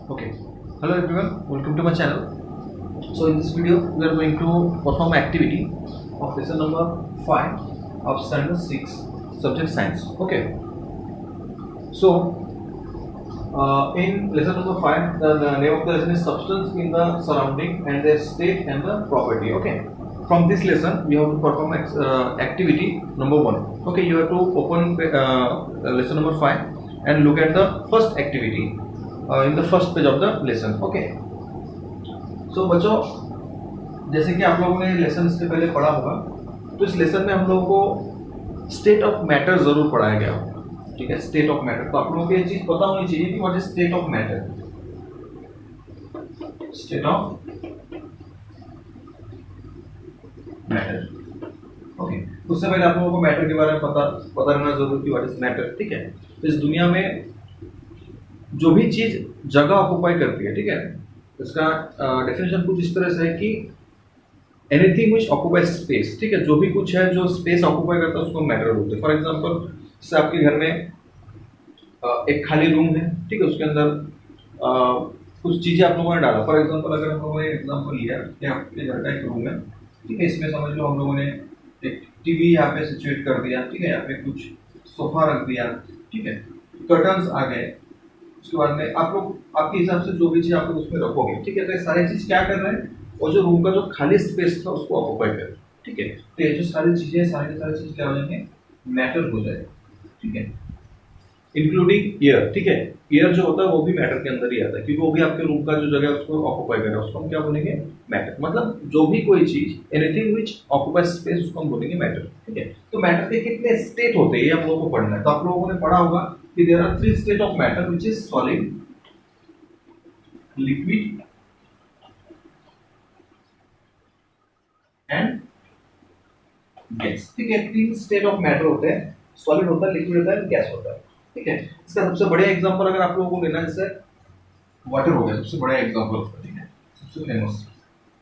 Okay. Hello everyone, welcome to my channel. So in this video we are going to perform activity of lesson number 5 of standard 6 subject science. Okay. So in lesson number 5 the name of the lesson is substance in the surrounding and their state and the property. Okay. From this lesson we have to perform activity number 1. Okay, you have to open lesson number 5 and look at the first activity in the first page of the lesson. Okay. So बच्चों, जैसे कि आप लोगों ने lesson से पहले पढ़ा होगा, तो इस लेसन में हम लोगों को स्टेट ऑफ मैटर जरूर पढ़ाया गया होगा. ठीक है, स्टेट ऑफ मैटर. तो आप लोगों को ये चीज पता होनी चाहिए कि what is state of matter. State of matter. Okay, उससे पहले आप लोगों को मैटर के बारे में पता रहना जरूरी कि व्हाट इज मैटर. ठीक है, तो इस दुनिया में जो भी चीज जगह ऑक्युपाई करती है, ठीक है, इसका डेफिनेशन कुछ इस तरह से है कि एनीथिंग व्हिच ऑक्युपाइज स्पेस. ठीक है, जो भी कुछ है जो स्पेस ऑक्युपाई करता है उसको मैटर बोलते हैं. फॉर एग्जांपल, जैसे आपके घर में एक खाली रूम है, ठीक है, उसके अंदर कुछ चीजें आप लोगों ने डाला. फॉर एग्जांपल, अगर हम लोगों ने एग्जांपल लिया कि आपके घर का एक रूम है, ठीक है, इसमें समझ लो हम लोगों ने एक टीवी यहाँ पे सिचुएट कर दिया. ठीक है, यहाँ पे कुछ सोफा रख दिया. ठीक है, कर्टन्स आ गए. उसके बाद में आप लोग आपके हिसाब से जो भी चीज आप लोग उसमें रखोगे. ठीक है, तो ये सारी चीज क्या कर रहे हैं, और जो रूम का जो खाली स्पेस था उसको ऑक्युपाई कर रहे हैं. ठीक है, तो ये जो सारी चीजें सारी चीज क्या हो जाएंगे, मैटर हो जाएगा. ठीक है, इंक्लूडिंग एयर. ठीक है, एयर जो होता है वो भी मैटर के अंदर ही आता है, क्योंकि वो भी आपके रूम का जो जगह है उसको ऑक्युपाई कर रहा है. उसको हम क्या बोलेंगे, मैटर. मतलब जो भी कोई चीज, एनीथिंग व्हिच ऑक्युपाइज स्पेस, उसको हम बोलेंगे मैटर. ठीक है, तो मैटर के कितने स्टेट होते हैं ये हम लोगों को पढ़ना है. तो आप लोगों ने पढ़ा होगा कि there are 3 state of matter, which is solid, liquid and gas. ठीक है, 3 स्टेट ऑफ मैटर होते हैं. सॉलिड होता है, लिक्विड होता है, गैस होता है. ठीक है, इसका सबसे बढ़िया एग्जांपल अगर आप लोगों को लेना है, जैसे वाटर हो गया सबसे बड़ा एग्जांपल उसका. ठीक है, सबसे फेमस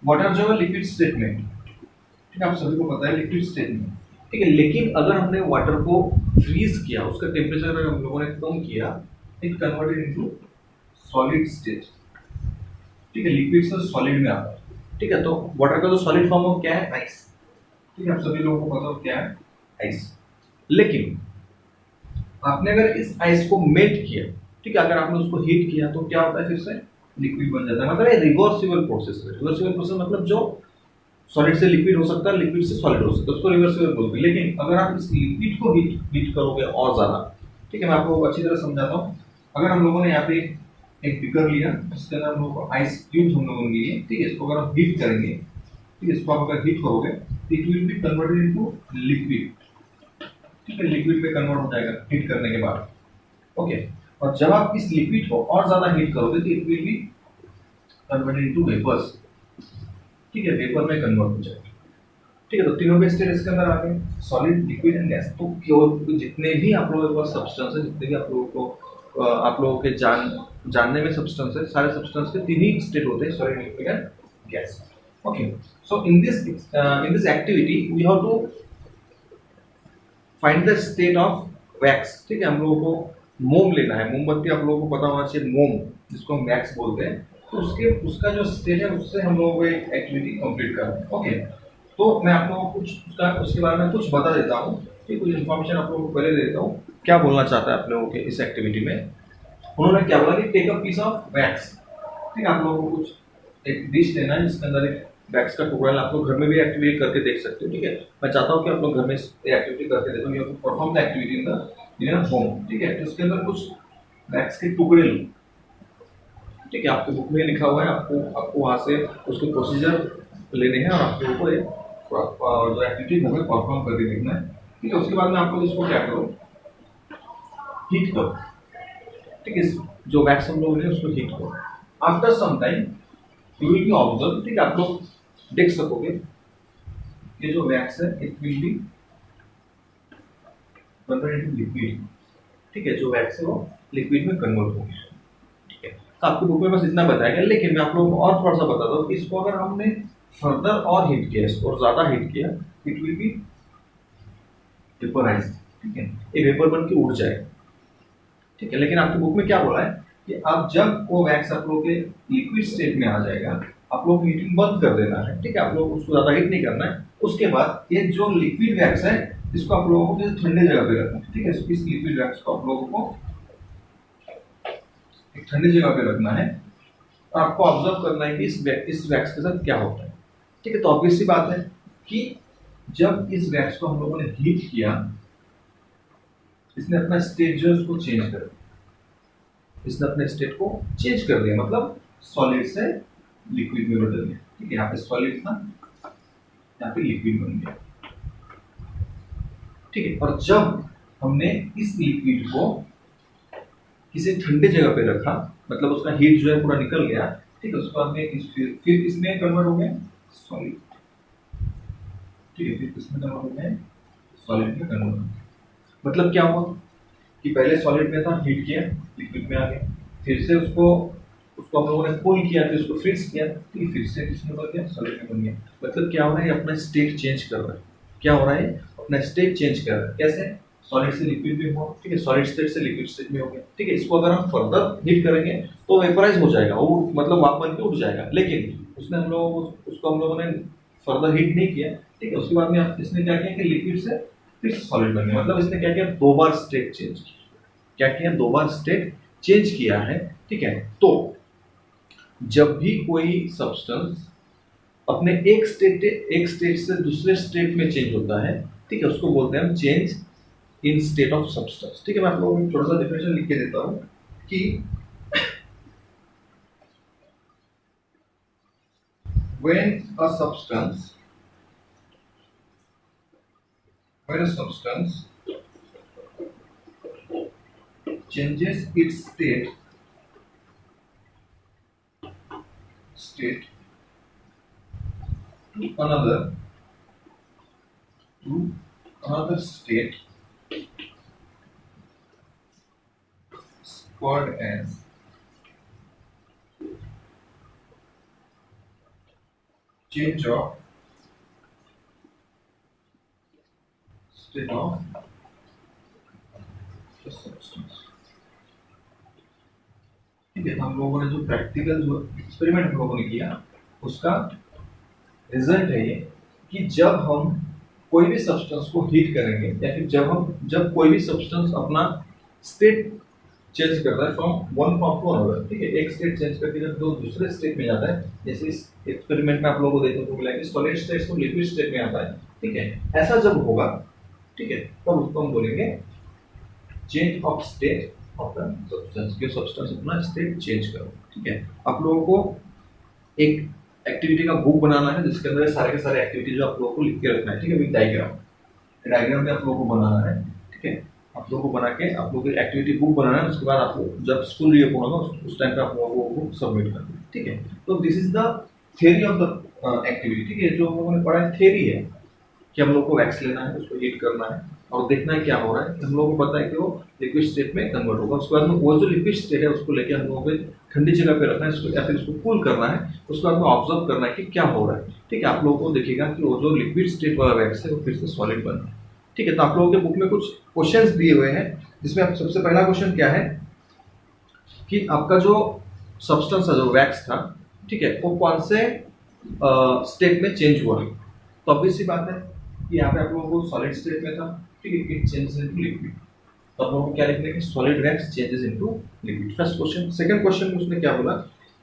वाटर जो है लिक्विड स्टेट में. ठीक है, आप सभी को पता है लिक्विड स्टेट में. ठीक है, लेकिन अगर हमने वाटर को फ्रीज किया, उसका टेम्परेचर अगर हम लोगों ने कम किया, it converted into solid state. ठीक है, लिक्विड से सॉलिड में आता है. ठीक है, तो वाटर का जो सॉलिड फॉर्म है क्या है, आइस. ठीक है, आप सभी लोगों को पता हो क्या है, आइस. लेकिन आपने अगर इस आइस को मेल्ट किया, ठीक है, अगर आपने उसको हीट किया तो क्या होता है, फिर से लिक्विड बन जाता है. मतलब ये रिवर्सिबल प्रोसेस है. रिवर्सिबल प्रोसेस मतलब जो सॉलिड से लिक्विड हो सकता है, लिक्विड से सॉलिड हो सकता है, उसको रिवर्सिबल बोलते हैं. लेकिन अगर आप इस लिक्विड को हीट करोगे और ज्यादा, ठीक है, मैं आपको अच्छी तरह समझाता हूँ. अगर हम लोगों ने यहाँ पे एक बीकर लिया, जिसके अंदर हम लोगों को आइस क्यूब्स हम लोगों ने लिए, ठीक है, इसको अगर आप हीट करेंगे, ठीक है, इसको आप अगर हीट करोगे, it will be converted into liquid. ठीक है, लिक्विड में कन्वर्ट हो जाएगा हीट करने के बाद. ओके, और जब आप इस लिक्विड को और ज्यादा हीट करोगे तो it will be converted into vapours. ठीक है, वेपर में कन्वर्ट हो जाएगा. ठीक है, तो तीनों के स्टेट इसके अंदर आ गए, सॉलिड, लिक्विड एंड गैस. तो प्योर जितने भी आप लोगों के पास सब्सटेंस है, जितने भी आप लोगों के जानने में सब्सटेंस है, सारे सब्सटेंस के 3 ही स्टेट होते हैं, solid, liquid and gas. Okay, so in this activity we have to find the state of wax. ठीक है, हम लोगों को मोम लेना है. मोमबत्ती आप लोगों को पता होना चाहिए, मोम जिसको हम वैक्स बोलते हैं. तो उसका जो स्टेट है उससे हम लोगों को एक एक्टिविटी कंप्लीट करना है. ओके, तो मैं आप लोगों को उसके बारे में कुछ बता देता हूँ. ठीक, कुछ इन्फॉर्मेशन आप लोगों को पहले देता हूँ. क्या बोलना चाहता है आप लोगों के इस एक्टिविटी में. उन्होंने क्या बोला कि take a piece of wax. ठीक है, आप लोगों को कुछ एक डिश लेना है जिसके अंदर एक वैक्स का टुकड़ा है. आप लोग घर में भी एक्टिविटी करके देख सकते हो. ठीक है, मैं चाहता हूँ कि आप लोग घर में एक्टिविटी करके देखो. You perform the activity in your home. ठीक है, तो उसके अंदर कुछ वैक्स के टुकड़े लो. ठीक है, आपके बुक में लिखा हुआ है, आपको वहां से उसके प्रोसीजर लेने हैं और आप लोगों को जो एक्टिविटी घर में परफॉर्म करके देखना है. ठीक है, उसके बाद में आप लोग इसको क्या करो, हीट करो. ठीक है, जो वैक्स हम लोग ले उसको हीट करो. After some time you will be observe. ठीक है, आप लोग देख सकोगे कि जो वैक्स है it will be converted into liquid. ठीक है, जो वैक्स है वो लिक्विड में कन्वर्ट होगी. ठीक है, तो आपकी बुक में बस इतना बताया गया. लेकिन मैं आप लोगों को और थोड़ा सा बताता हूँ कि इसको अगर हमने फर्दर और हीट किया, इसको और ज्यादा हीट किया, इट विल बी वेपराइज्ड. ठीक है, ये वेपर बन के उड़ जाएगा. ठीक है, लेकिन आपकी बुक में क्या बोला है कि अब जब वो वैक्स आप लोगों के लिक्विड स्टेट में आ जाएगा, आप लोग हीटिंग बंद कर देना है, ठीक है, आप लोग उसको ज्यादा हीट नहीं करना है। उसके बाद ये जो लिक्विड वैक्स है इसको आप लोगों को किसी ठंडे जगह पे रखना है, ठीक है, इस लिक्विड वैक्स को आप लोगों को एक ठंडी जगह पे रखना है और आपको ऑब्जर्व करना है कि इस वैक्स के साथ क्या होता है, ठीक है। तो ऑब्वियस सी बात है कि जब इस वैक्स को हम लोगों ने हीट किया, इसने अपना स्टेट जो है उसको चेंज कर दिया, इसने अपने स्टेट को चेंज कर दिया, मतलब सॉलिड से लिक्विड में बदल गया, ठीक है। यहाँ पे सॉलिड था, यहाँ पे लिक्विड बन गया, ठीक है। और जब हमने इस लिक्विड को किसी ठंडे जगह पे रखा, मतलब उसका हीट जो है पूरा निकल गया, ठीक है, उसके बाद में फिर इसमें कन्वर्ट हो गया सॉलिड, ठीक है, फिर इसमें कन्वर्ट हो गया सॉलिड में कन्वर्ट हो गया। मतलब क्या हुआ कि पहले सॉलिड में था, हीट किया, लिक्विड में आ गया, फिर से उसको हम लोगों ने कूल किया, फिर उसको फ्रीज किया, ठीक है, फिर से किसमें बन गया, सॉलिड में बन गया। मतलब क्या हो रहा है, अपना स्टेट चेंज कर रहा है। क्या हो रहा है, अपना स्टेट चेंज कर रहा है। कैसे, सॉलिड से लिक्विड में हुआ, ठीक है, सॉलिड स्टेट से लिक्विड स्टेट में हो गया, ठीक है। इसको अगर हम फर्दर हीट करेंगे तो वेपराइज हो जाएगा, वो मतलब वाप बन के उठ जाएगा, लेकिन उसने उसको हम लोगों ने फर्दर हीट नहीं किया, ठीक है। उसके बाद में इसने क्या किया कि लिक्विड से फिर सॉलिड बन गया, मतलब इसने क्या किया, दो बार स्टेट चेंज किया। क्या किया, दो बार स्टेट चेंज किया है, ठीक है। तो जब भी कोई सब्सटेंस अपने एक स्टेट से दूसरे स्टेट में चेंज होता है, ठीक है, उसको बोलते हैं हम change in state of substance, ठीक है। मैं आप लोगों को थोड़ा सा डेफिनेशन लिख के देता हूं कि when a substance changes its state to another state called as change of state of the substance, ठीक है। हम लोगों ने जो प्रैक्टिकल जो एक्सपेरिमेंट हम लोगों ने किया उसका रिजल्ट है ये कि जब हम कोई भी सब्सटेंस को हीट करेंगे या फिर जब कोई भी सब्सटेंस अपना स्टेट चेंज करता है from one form to another, ठीक है, एक स्टेट चेंज करके जब दो दूसरे स्टेट में जाता है, जैसे इस एक्सपेरिमेंट में आप लोगों को देखने को मिला कि सॉलिड स्टेट से लिक्विड स्टेट में आता है, ठीक है। ऐसा जब होगा, ठीक है, तब उसको हम बोलेंगे change of state of the substance, के सब्सटेंस अपना स्टेट चेंज करो, ठीक है। आप लोगों को एक एक्टिविटी का बुक बनाना है जिसके अंदर सारे के सारे एक्टिविटी जो आप लोगों को लिख के रखना है, ठीक है, विद डायग्राम में आप लोगों को बनाना है, ठीक है। आप लोगों को बना के आप लोगों को एक्टिविटी बुक बनाना है, उसके बाद आप लोग जब स्कूल रीओपन होगा उस टाइम पे आप लोगों को बुक सबमिट करना है, ठीक है। तो this is the theory of the activity, ठीक है, जो हम लोगों ने पढ़ा है थ्योरी है कि हम लोग को वैक्स लेना है, उसको हीट करना है और देखना है क्या हो रहा है। हम लोगों को पता है कि वो लिक्विड स्टेट में कन्वर्ट होगा, उसके बाद में वो जो लिक्विड स्टेट है उसको लेके हम लोगों को ठंडी जगह पे रखना है उसको, या फिर उसको कूल करना है, उसके बाद में ऑब्जर्व करना है कि क्या हो रहा है, ठीक है। आप लोगों को देखिएगा कि वो जो लिक्विड स्टेट वाला वैक्स है वो फिर से सॉलिड बन रहा है, ठीक है। तो आप लोगों के बुक में कुछ क्वेश्चंस दिए हुए हैं जिसमें आप सबसे पहला क्वेश्चन क्या है कि आपका जो सब्सटेंस है जो वैक्स था, ठीक है, वो कौन से स्टेट में चेंज हुआ। तो ऑब्वियस सी बात है कि यहाँ पे आप लोगों को सॉलिड स्टेट में था, ठीक है, इट चेंजेस इनटू लिक्विड। तो आप लोगों को क्या लिखना है कि solid wax changes into liquid, first question. Second question में उसने क्या बोला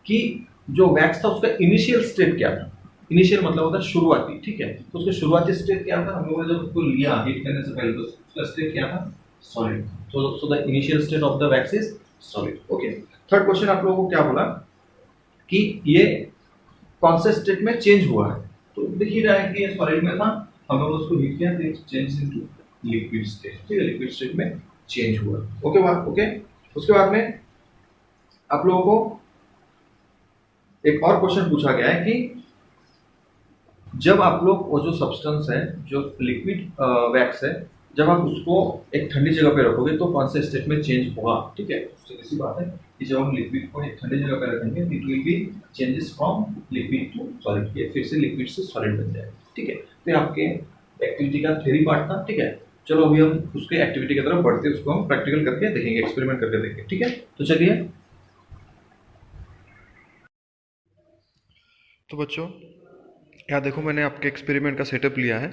कि जो वैक्स था उसका इनिशियल स्टेट क्या था। इनिशियल मतलब होता है शुरुआती, ठीक है। तो उसका शुरुआती स्टेट क्या था, हम लोगों ने जब उसको लिया हीट करने से पहले तो उसका स्टेट क्या था, solid. So the initial state of the wax is solid, okay. Third question आप लोगों को क्या बोला कि ये कौन से स्टेट में चेंज हुआ है। तो दिख ही रहा है कि ये सॉलिड में था, हम लोग उसको हीट किया तो चेंज इनटू लिक्विड स्टेट, ठीक है, लिक्विड स्टेट में चेंज हुआ, ओके। उसके बाद में आप लोगों को एक और क्वेश्चन पूछा गया है कि जब आप लोग वो जो सब्सटेंस है जो लिक्विड वैक्स है, जब आप उसको एक ठंडी जगह पे रखोगे तो कौन से स्टेट में चेंज होगा, ठीक है। उससे ऐसी बात है कि जब हम लिक्विड को एक ठंडी जगह पे रखेंगे it will be changes from liquid to solid, के फिर से लिक्विड से सॉलिड बन जाएगा, ठीक है। तो आपके एक्टिविटी का थ्योरी पार्ट था, ठीक है। चलो अभी हम उसके एक्टिविटी की तरफ बढ़ते हैं, उसको हम प्रैक्टिकल करके देखेंगे, एक्सपेरिमेंट करके देखेंगे, ठीक है। तो चलिए तो बच्चों यहाँ देखो, मैंने आपके एक्सपेरिमेंट का सेटअप लिया है।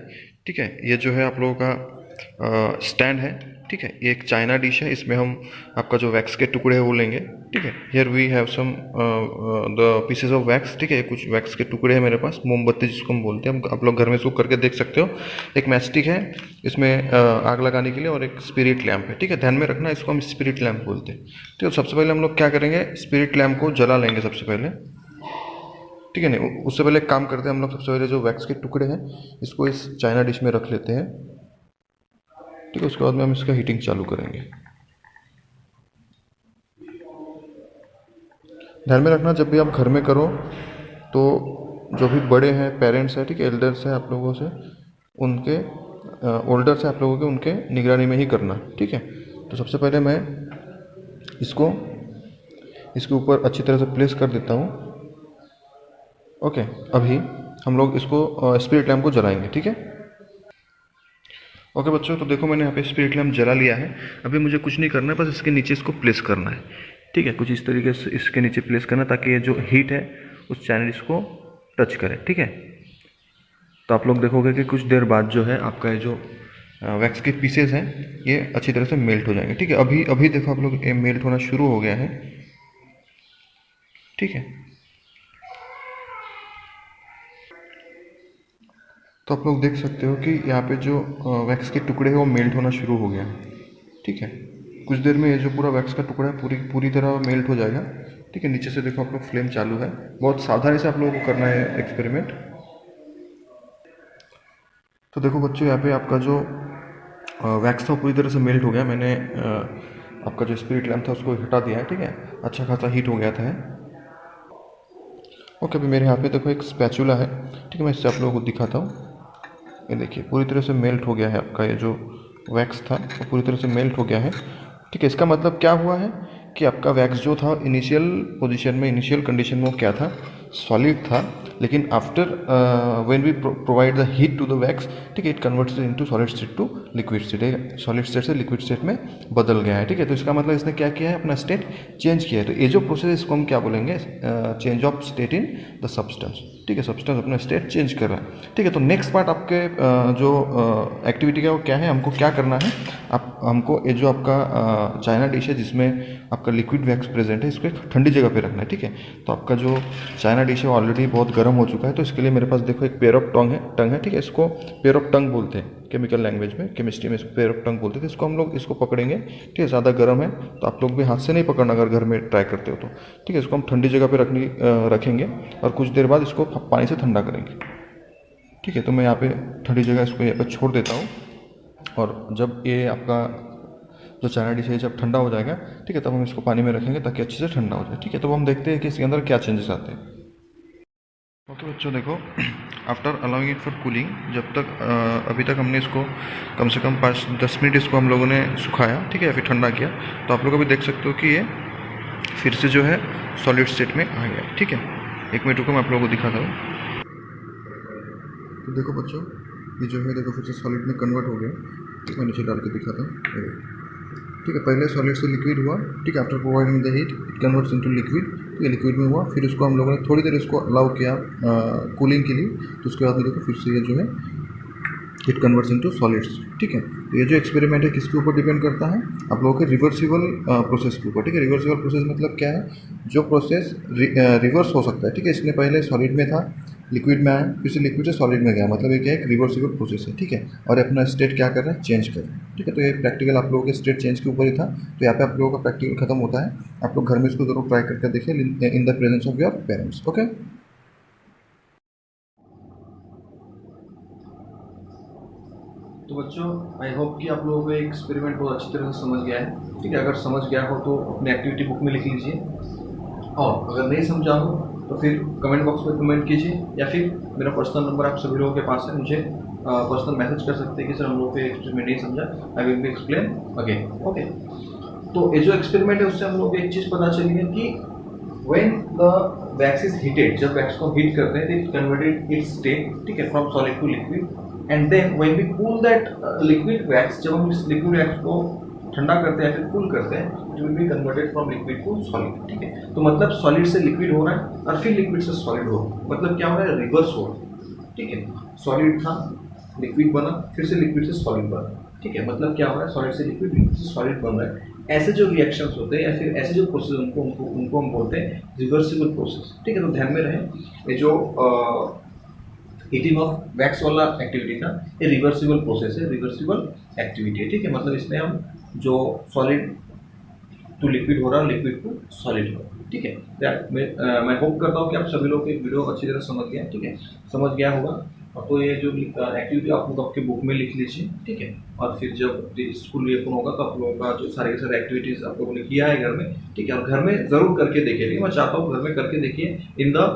ठीक है, ये जो है आप लोगों का स्टैंड है। ठीक है, ये एक चाइना डिश है, इसमें हम आपका जो वैक्स के टुकड़े है वो लेंगे। ठीक है, here we have some the pieces of wax. ठीक है, कुछ वैक्स के टुकड़े हैं मेरे पास, मोमबत्ती जिसको हम बोलते हैं। आप लोग घर में इसको करके देख सकते हो। एक मैचस्टिक है इसमें आग लगाने के लिए, और एक स्पिरिट लैम्प है। ठीक है, ध्यान में रखना, इसको हम स्पिरिट लैम्प बोलते हैं। ठीक है, सबसे पहले हम लोग क्या करेंगे, स्पिरिट लैम्प को जला लेंगे सबसे पहले। ठीक है, नहीं उससे पहले एक काम करते हैं हम लोग, सबसे पहले जो वैक्स के टुकड़े हैं इसको इस चाइना डिश में रख लेते हैं। ठीक है, उसके बाद में हम इसका हीटिंग चालू करेंगे। ध्यान में रखना, जब भी आप घर में करो तो जो भी बड़े हैं, पेरेंट्स हैं, ठीक है, एल्डर्स हैं आप लोगों से, उनके ओल्डर्स हैं आप लोगों के, उनके निगरानी में ही करना। ठीक है, तो सबसे पहले मैं इसको इसके ऊपर अच्छी तरह से प्लेस कर देता हूँ। ओके, अभी हम लोग इसको स्पिरिट लैम्प को जलाएंगे। ठीक है, ओके बच्चों, तो देखो मैंने यहाँ पे स्पिरिट लैम्प जला लिया है। अभी मुझे कुछ नहीं करना है, बस इसके नीचे इसको प्लेस करना है। ठीक है, कुछ इस तरीके से इसके नीचे प्लेस करना, ताकि ये जो हीट है उस चैनल इसको टच करे। ठीक है, तो आप लोग देखोगे कि कुछ देर बाद जो है आपका ये जो वैक्स के पीसेज हैं ये अच्छी तरह से मेल्ट हो जाएंगे। ठीक है, अभी अभी देखो आप लोग, ये मेल्ट होना शुरू हो गया है। ठीक है, तो आप लोग देख सकते हो कि यहाँ पे जो वैक्स के टुकड़े हैं वो मेल्ट होना शुरू हो गया है। ठीक है, कुछ देर में ये जो पूरा वैक्स का टुकड़ा है पूरी पूरी तरह मेल्ट हो जाएगा। ठीक है, नीचे से देखो आप लोग फ्लेम चालू है। बहुत सावधानी से आप लोगों को करना है एक्सपेरिमेंट। तो देखो बच्चों, यहाँ पे आपका जो वैक्स था पूरी तरह से मेल्ट हो गया। मैंने आपका जो स्पिरिट लैम्प था उसको हटा दिया है। ठीक है, अच्छा खासा हीट हो गया था। ओके, अभी मेरे यहाँ पे देखो एक स्पैचुला है। ठीक है, मैं इससे आप लोगों को दिखाता हूँ। ये देखिए पूरी तरह से मेल्ट हो गया है, आपका ये जो वैक्स था वो पूरी तरह से मेल्ट हो गया है। ठीक है, इसका मतलब क्या हुआ है कि आपका वैक्स जो था इनिशियल पोजीशन में, इनिशियल कंडीशन में वो क्या था, सॉलिड था। लेकिन after when we provide the heat to the wax, ठीक है, it converts into solid state to liquid state. Solid state से लिक्विड स्टेट में बदल गया है। ठीक है, तो इसका मतलब इसने क्या किया है, अपना स्टेट चेंज किया है। तो ये जो प्रोसेस इसको हम क्या बोलेंगे, change of state in the substance. ठीक है, सब्सटेंस अपना स्टेट चेंज कर रहा है। ठीक है, तो नेक्स्ट पार्ट आपके जो एक्टिविटी का वो क्या है, हमको क्या करना है, आप हमको ये जो आपका चाइना डिश है जिसमें आपका लिक्विड वैक्स प्रेजेंट है, इसको एक ठंडी जगह पे रखना है। ठीक है, तो आपका जो चाइना डिश है ऑलरेडी बहुत गर्म हो चुका है, तो इसके लिए मेरे पास देखो एक पेयर ऑफ टंग है। ठीक है, इसको पेयर ऑफ टंग बोलते हैं केमिकल लैंग्वेज में, केमिस्ट्री में इसको पेयर ऑफ टंग बोलते थे। इसको हम लोग इसको पकड़ेंगे। ठीक है, ज़्यादा गर्म है तो आप लोग भी हाथ से नहीं पकड़ना अगर घर में ट्राई करते हो तो। ठीक है, इसको हम ठंडी जगह पे रखेंगे और कुछ देर बाद इसको पानी से ठंडा करेंगे। ठीक है, तो मैं यहाँ पे ठंडी जगह इसको यहाँ पे छोड़ देता हूँ, और जब ये आपका जो चाइना डिश है जब ठंडा हो जाएगा, ठीक है, तब हम इसको पानी में रखेंगे ताकि अच्छे से ठंडा हो जाए। ठीक है, तो हम देखते हैं कि इसके अंदर क्या चेंजेस आते हैं। ओके बच्चों, देखो after allowing it for cooling, जब तक अभी तक हमने इसको कम से कम 5-10 मिनट इसको हम लोगों ने सुखाया। ठीक है, फिर ठंडा किया, तो आप लोग अभी देख सकते हो कि ये फिर से जो है सॉलिड स्टेट में आ गया। ठीक है, 1 मिनट रुको, मैं आप लोगों को दिखाता हूँ। तो देखो बच्चों, ये जो है देखो फिर से सॉलिड में कन्वर्ट हो गया। ठीक है, नीचे डाल के दिखाता हूँ। ठीक है, पहले सॉलिड से लिक्विड हुआ। ठीक है, after providing the heat it converts into liquid. ठीक है, लिक्विड में हुआ, फिर इसको हम लोगों ने थोड़ी देर इसको अलाउ किया कूलिंग के लिए। तो उसके बाद में देखो फिर से ये जो है इट कन्वर्ट्स इनटू सॉलिड्स। ठीक है, तो ये जो एक्सपेरिमेंट है किसके ऊपर डिपेंड करता है, आप लोगों के रिवर्सिबल प्रोसेस के ऊपर। ठीक है, रिवर्सिबल प्रोसेस मतलब क्या है, जो प्रोसेस रिवर्स हो सकता है। ठीक है, इसने पहले सॉलिड में था, लिक्विड में आया, फिर से लिक्विड से सॉलिड में गया, मतलब ये क्या है, एक रिवर्सिबल प्रोसेस है। ठीक है, और अपना स्टेट क्या कर रहा है, चेंज कर रहा है। ठीक है, तो ये प्रैक्टिकल आप लोगों के स्टेट चेंज के ऊपर ही था। तो यहाँ पे आप लोगों का प्रैक्टिकल खत्म होता है। आप लोग घर में इसको जरूर ट्राई करके देखिए in the presence of your parents. Okay, तो बच्चों आई होप कि आप लोगों को एक्सपेरिमेंट बहुत अच्छी तरह से समझ गया है। ठीक है, अगर समझ गया हो तो अपने एक्टिविटी बुक में लिख लीजिए, और अगर नहीं समझा हो तो फिर कमेंट बॉक्स में कमेंट कीजिए, या फिर मेरा पर्सनल नंबर आप सभी लोगों के पास है, मुझे पर्सनल मैसेज कर सकते हैं कि सर हम लोगों को एक्सपेरिमेंट नहीं समझा, I will be explain again. Okay, तो ये जो एक्सपेरिमेंट है उससे हम लोग को एक चीज़ पता चली है कि when the wax is heated, जब वैक्स को हीट करते हैं इट कन्वर्टेड इट्स स्टेट, ठीक है, from solid to liquid. And then when we cool that liquid wax, जब हम इस लिक्विड वैक्स को ठंडा करते हैं या फिर कूल करते हैं, it will be converted from liquid to solid, ठीक है। तो मतलब सॉलिड से लिक्विड हो रहा है और फिर लिक्विड से सॉलिड हो रहा है, मतलब क्या हो रहा है, रिवर्स हो रहा है, ठीक है। सॉलिड था, लिक्विड बना, फिर से लिक्विड से सॉलिड बना, ठीक है। मतलब क्या हो रहा है, सॉलिड से लिक्विड, लिक्विड से सॉलिड बन रहा है। ऐसे जो रिएक्शंस होते हैं या फिर ऐसे जो प्रोसेस उनको हम बोलते हैं रिवर्सिबल प्रोसेस, ठीक है। तो ध्यान में रहे, ये जो हीटिंग ऑफ वैक्स वाला एक्टिविटी था, ये रिवर्सिबल प्रोसेस है, रिवर्सिबल एक्टिविटी है, ठीक है। मतलब इसमें हम जो सॉलिड टू लिक्विड हो रहा है, लिक्विड टू सॉलिड हो रहा है, ठीक है। मैं होप करता हूँ कि आप सभी लोग एक वीडियो अच्छी तरह समझ गए, ठीक है, समझ गया होगा। और तो ये जो एक्टिविटी आप लोग आपके बुक में लिख लीजिए, ठीक है। और फिर जब स्कूल रिओपन होगा तो आप लोगों का जो सारे के सारे एक्टिविटीज आप लोगों ने किया है घर में, ठीक है, और घर में जरूर करके देखिए, ठीक है। मैं चाहता हूँ घर में करके देखिए in the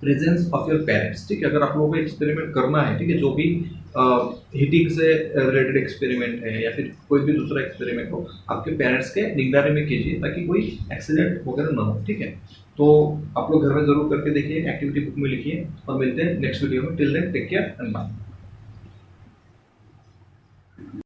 presence of your parents, ठीक है। अगर आप लोगों को एक्सपेरिमेंट करना है, ठीक है, जो भी हीटिंग से रिलेटेड एक्सपेरिमेंट है या फिर कोई भी दूसरा एक्सपेरिमेंट हो, आपके पेरेंट्स के निगरानी में कीजिए ताकि कोई एक्सीडेंट वगैरह ना हो, ठीक है। तो आप लोग घर में जरूर करके देखिए, एक्टिविटी बुक में लिखिए, और मिलते हैं नेक्स्ट वीडियो में। Till then take care and bye.